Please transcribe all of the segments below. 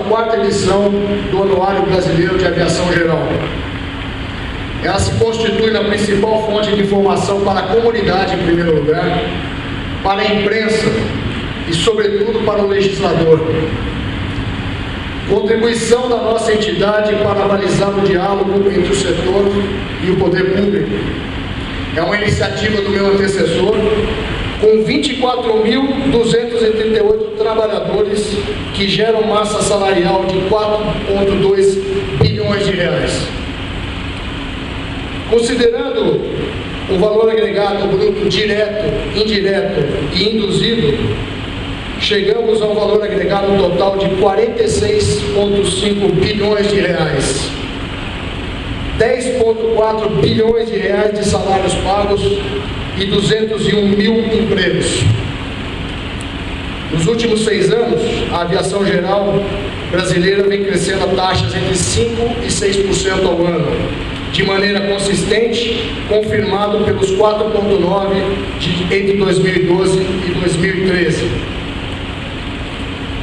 4ª edição do Anuário Brasileiro de Aviação Geral. Ela se constitui na principal fonte de informação para a comunidade, em primeiro lugar, para a imprensa e, sobretudo, para o legislador. Contribuição da nossa entidade para avalizar o diálogo entre o setor e o poder público. É uma iniciativa do meu antecessor, com 24.238 trabalhadores que geram massa salarial de 4,2 bilhões de reais. Considerando o valor agregado bruto direto, indireto e induzido, chegamos a um valor agregado total de 46,5 bilhões de reais. 10,4 bilhões de reais de salários pagos e 201 mil empregos. Nos últimos 6 anos, a aviação geral brasileira vem crescendo a taxas entre 5% e 6% ao ano, de maneira consistente, confirmado pelos 4,9% entre 2012 e 2013.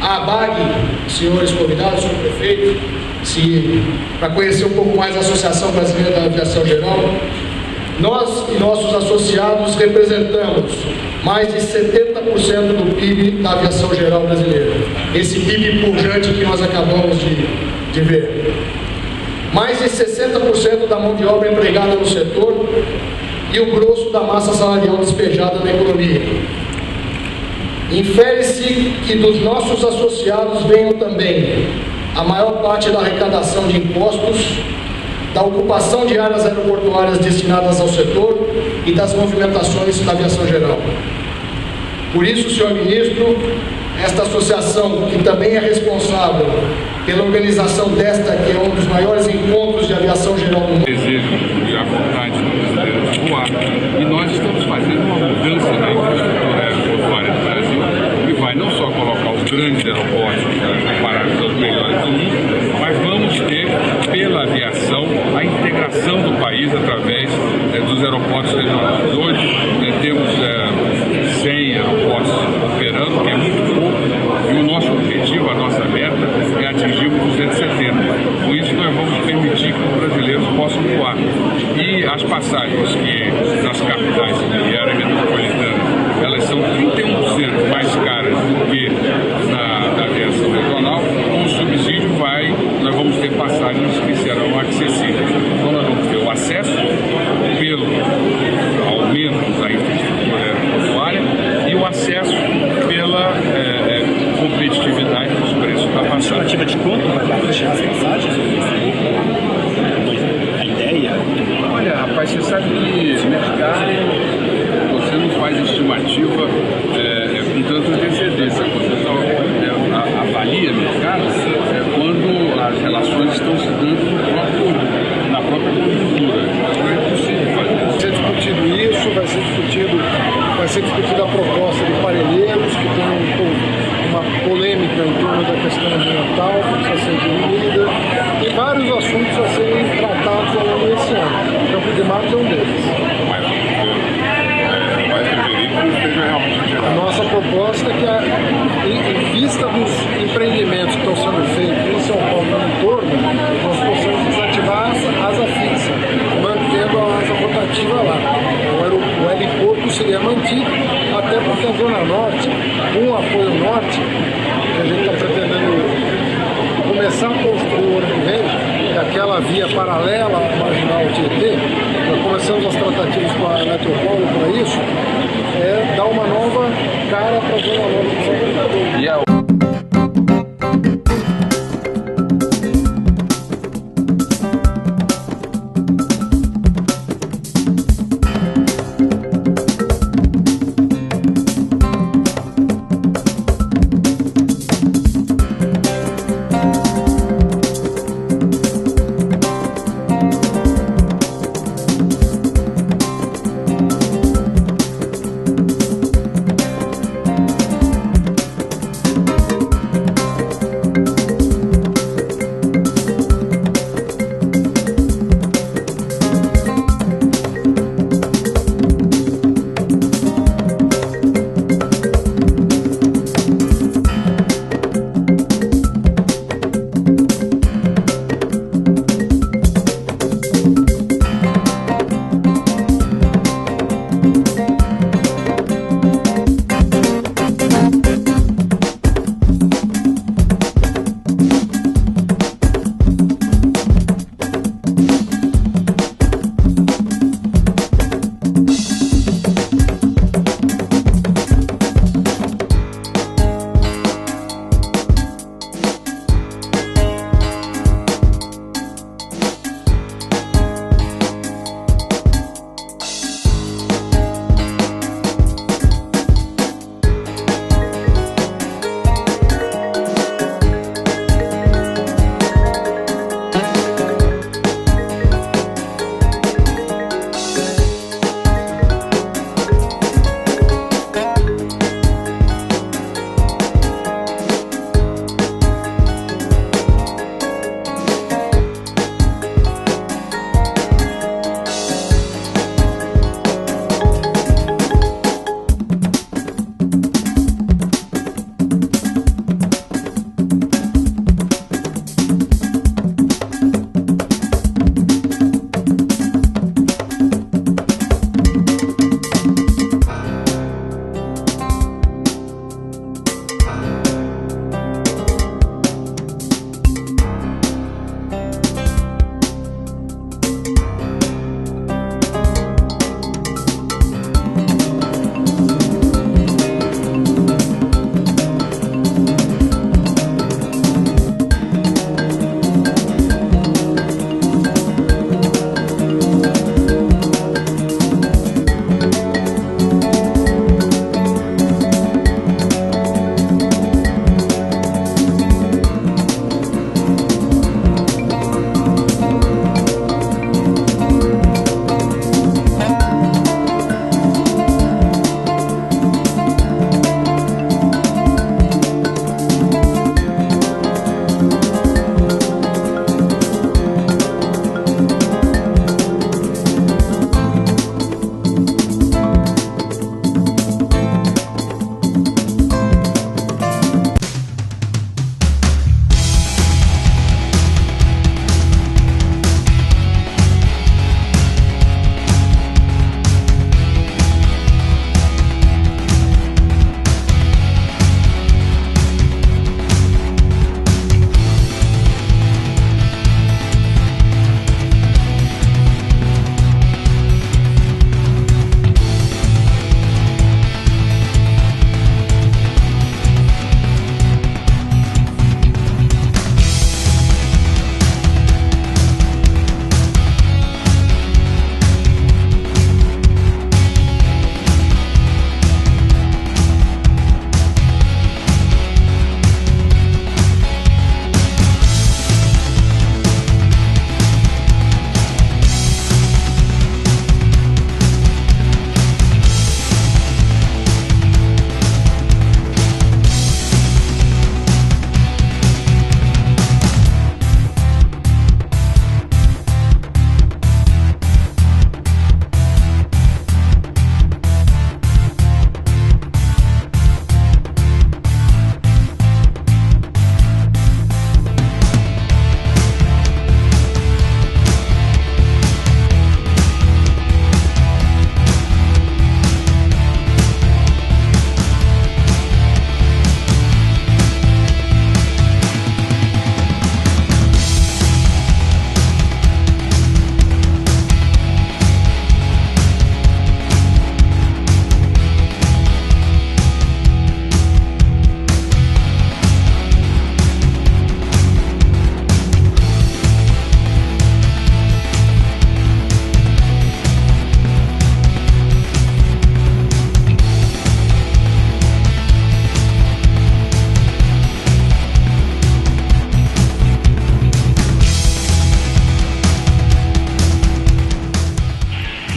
A ABAG, senhores convidados, senhor prefeito, para conhecer um pouco mais a Associação Brasileira da Aviação Geral, nós e nossos associados representamos mais de 70% do PIB da aviação geral brasileira. Esse PIB pujante que nós acabamos de ver. Mais de 60% da mão de obra empregada no setor e o grosso da massa salarial despejada na economia. Infere-se que dos nossos associados venham também a maior parte da arrecadação de impostos, da ocupação de áreas aeroportuárias destinadas ao setor e das movimentações da aviação geral. Por isso, senhor ministro, esta associação, que também é responsável pela organização desta, que é um dos maiores encontros de aviação geral do mundo. Desejo e a vontade do brasileiro de voar, e nós estamos fazendo uma mudança na infraestrutura aeroportuária do Brasil, que vai não só colocar os grandes aeroportos comparados aos melhores do mundo, mas vamos ter, pela aviação, a integração do país através dos aeroportos regionais. Hoje temos 100 aeroportos operando, que é muito pouco, e o nosso objetivo, a nossa meta, é atingir 270. Com isso, nós vamos permitir que os brasileiros possam voar. E as passagens que nas capitais e área metropolitana, elas são 31% mais caras do que na aviação regional. Com o subsídio nós vamos ter passagens que serão acessíveis. Então nós vamos ter o acesso pelo aumento da infraestrutura aeroportuária e o acesso pela competitividade dos preços da passagem. Estimativa de quanto vai dar para chegar as passagens? A ideia? Olha, rapaz, você sabe que mercado, você não faz estimativa com tanta antecedência. Você só avalia mercado quando as relações estão se dando na própria conjuntura. Então é impossível fazer isso. Vai ser discutido isso, vai ser discutida a proposta de parelheiros, que tem uma polêmica em torno da questão ambiental, que precisa ser dirimida, e vários assuntos a serem tratados ao longo desse ano. Campo de Marte é um deles. Vai preferir que esteja realmente gerado. A nossa proposta é que, em vista dos empreendimentos que estão sendo feitos em São Paulo e no entorno, nós possamos desativar a asa fixa, mantendo a asa rotativa lá. O heliporto seria mantido, até porque a Zona Norte, com o apoio norte, que a gente está pretendendo começar a construir o ano que vem, aquela via paralela à Marginal Tietê, nós começamos as tratativas com a Metropolo para isso, dar uma nova cara para a Zona Norte de São Paulo.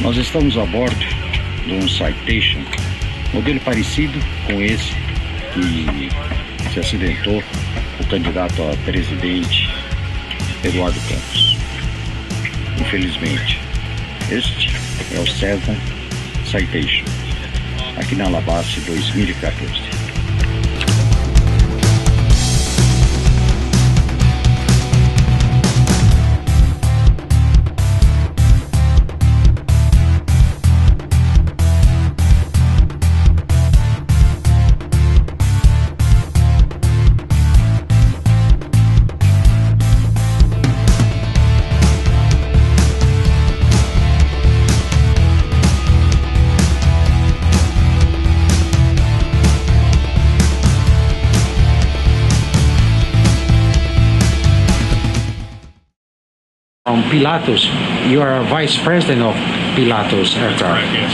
Nós estamos a bordo de um Citation, modelo parecido com esse que se acidentou o candidato a presidente Eduardo Campos. Infelizmente, este é o Cessna Citation, aqui na Alabasta 2014. From Pilatus, you are vice president of Pilatus Aircraft. Correct, yes.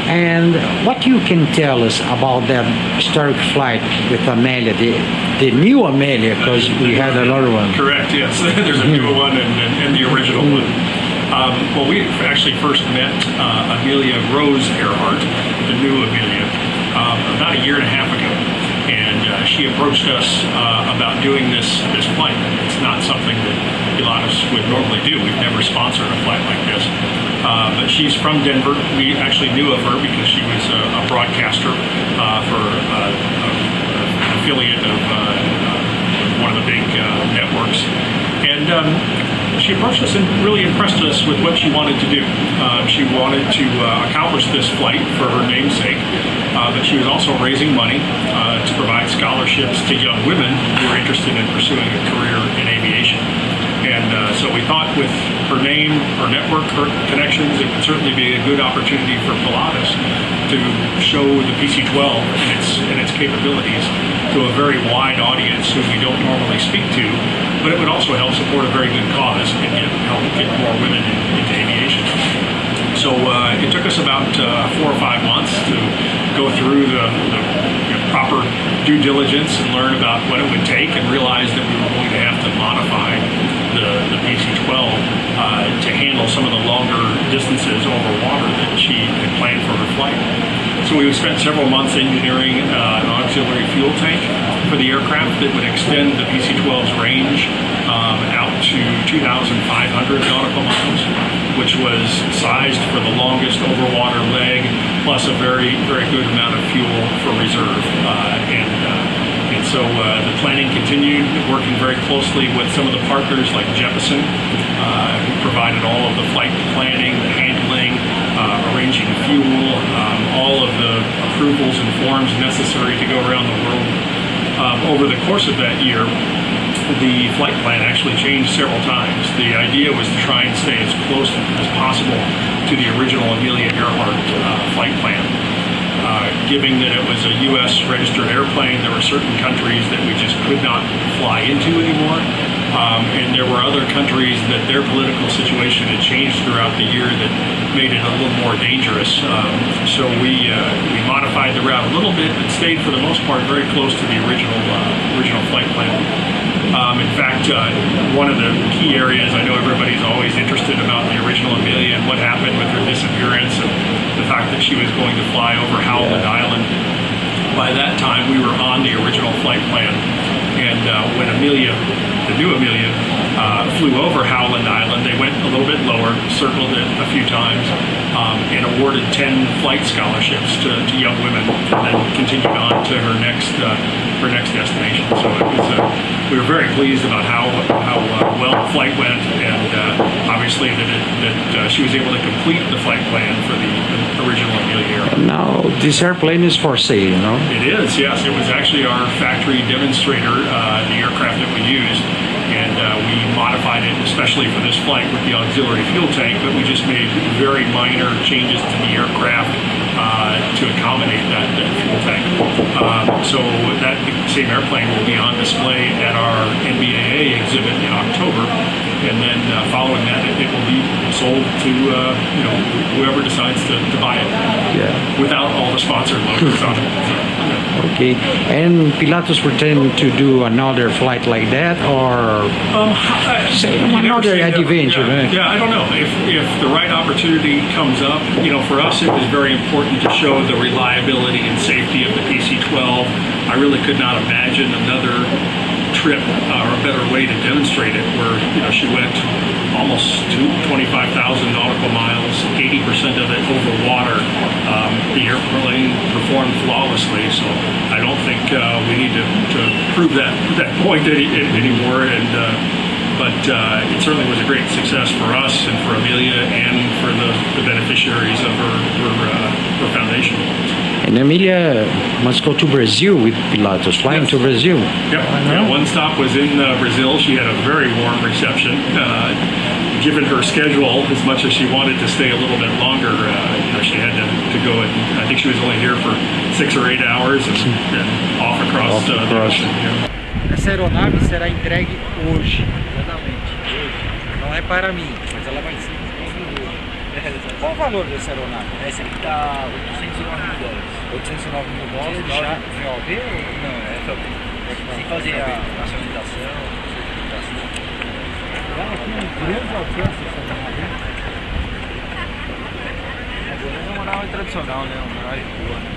And what you can tell us about that historic flight with Amelia, the new Amelia, because we had another one. Correct, yes. There's a new one and the original one. Well, we actually first met Amelia Rose Earhart, the new Amelia, about a year and a half ago. And she approached us about doing this flight. It's not something that Pilatus would normally do. We've never sponsored a flight like this. But she's from Denver. We actually knew of her because she was a broadcaster for an affiliate of one of the big networks. And she approached us and really impressed us with what she wanted to do. She wanted to accomplish this flight for her namesake, but she was also raising money to provide scholarships to young women who were interested in pursuing a career in aviation. And so we thought with her name, her network, her connections, it would certainly be a good opportunity for Pilatus to show the PC-12 and its capabilities to a very wide audience who we don't normally speak to, but it would also help support a very good cause and help get more women into aviation. So it took us about 4 or 5 months to go through the proper due diligence and learn about what it would take, and realize that we were going to have to modify the PC-12 to handle some of the longer distances over water that she had planned for her flight. So we spent several months engineering an auxiliary fuel tank for the aircraft that would extend the PC-12's range out to 2,500 nautical miles, which was sized for the longest overwater leg, plus a very, very good amount of fuel for reserve. And so the planning continued, working very closely with some of the partners like Jeppesen, who provided all of the flight planning, the handling, arranging fuel, all of the approvals and forms necessary to go around the world. Over the course of that year, the flight plan actually changed several times. The idea was to try and stay as close as possible to the original Amelia Earhart flight plan. Given that it was a U.S. registered airplane, there were certain countries that we just could not fly into anymore. And there were other countries that their political situation had changed throughout the year that made it a little more dangerous. So we modified the route a little bit, but stayed for the most part very close to the original flight plan. In fact, one of the key areas, I know everybody's always interested about the original Amelia and what happened with her disappearance, and the fact that she was going to fly over Howland Island. By that time, we were on the original flight plan, and when Amelia, the new Amelia, flew over Howland Island, they went a little bit lower, circled it a few times, and awarded 10 flight scholarships to young women, and then continued on to her next destination. So it was, we were very pleased about how well the flight went, and obviously that she was able to complete the flight plan for the original Amelia Earhart. Now, this airplane is for sale, no? It is, yes. It was actually our factory demonstrator, the aircraft that we used, and we modified it especially for this flight with the auxiliary fuel tank, but we just made very minor changes to the aircraft to accommodate that fuel tank. So that same airplane will be on display at our NBAA exhibit in October. and then following that, it will be sold to whoever decides to buy it. Yeah. Without all the sponsored logos on it. Okay. And Pilatus pretend to do another flight like that, or another adventure? Yeah, I don't know. If the right opportunity comes up, for us it was very important to show the reliability and safety of the PC-12. I really could not imagine another trip or a better way to demonstrate it, where she went almost 25,000 nautical miles, 80% of it over water. The airplane performed flawlessly, so I don't think we need to prove that point anymore. But it certainly was a great success for us and for Amelia and for the beneficiaries of her foundation. And Amelia must go to Brazil with Pilatus, flying to Brazil. Yep. Yeah, one stop was in Brazil. She had a very warm reception. Given her schedule, as much as she wanted to stay a little bit longer, she had to go. And I think she was only here for 6 or 8 hours and off across the ocean. Essa aeronave será entregue hoje. Exatamente. Não é para mim, mas ela vai ser. Qual o valor dessa aeronave? Essa aqui tá $809 mil. $809 mil já OV ou não? É FLB. Sem fazer a nacionalização, certificação. Ela tem um grande alcance essa aeronave. É uma aeronave tradicional, né? Uma aeronave boa, né?